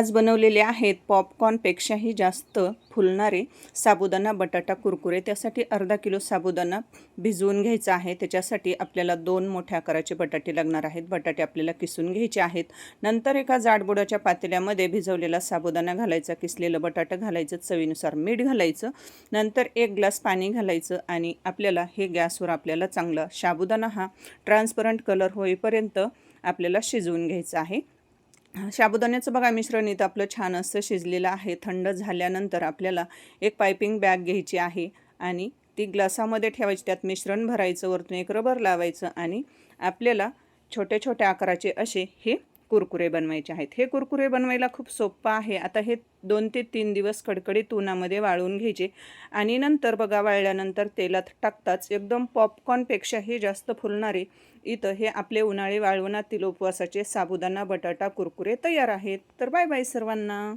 आज बनवलेले आहेत पॉपकॉर्नपेक्षाही जास्त फुलणारे साबुदाणा बटाटा कुरकुरे। त्यासाठी अर्धा किलो साबुदाणा भिजवून घ्यायचा आहे। त्याच्यासाठी आपल्याला 2 मोठ्या आकाराचे बटाटे लागणार आहेत। बटाटे आपल्याला किसून घ्यायचे आहेत। नंतर एका जाडबुडाच्या पातेल्यामध्ये भिजवलेला साबुदाणा घालायचा, किसलेलं बटाटा घालायचं, चवीनुसार मीठ घालायचं, नंतर 1 ग्लास पाणी घालायचं आणि आपल्याला हे गॅसवर आपल्याला चांगला साबुदाणा हा ट्रान्सपरंट कलर होईपर्यंत आपल्याला शिजवून घ्यायचं आहे। साबुदाण्याचं बघा मिश्रण इथं आपलं छान असं शिजलेलं आहे। थंड झाल्यानंतर आपल्याला एक पायपिंग बॅग घ्यायची आहे आणि ती ग्लासामध्ये ठेवायची, त्यात मिश्रण भरायचं, वरतून एक रबर लावायचं आणि आपल्याला छोट्या छोट्या आकाराचे असे हे कुरकुरे बनवायचे आहेत। हे कुरकुरे बनवायला खूप सोपं आहे। आता हे 2 ते 3 दिवस कडकडीत उन्हामध्ये वाळवून घ्यायचे आणि नंतर बघा वाळल्यानंतर तेलात टाकताच एकदम पॉपकॉर्नपेक्षाही जास्त फुलणारे इथं हे आपले उन्हाळी वाळवणातील उपवासाचे साबुदाणा बटाटा कुरकुरे तयार आहेत। तर बाय बाय सर्वांना।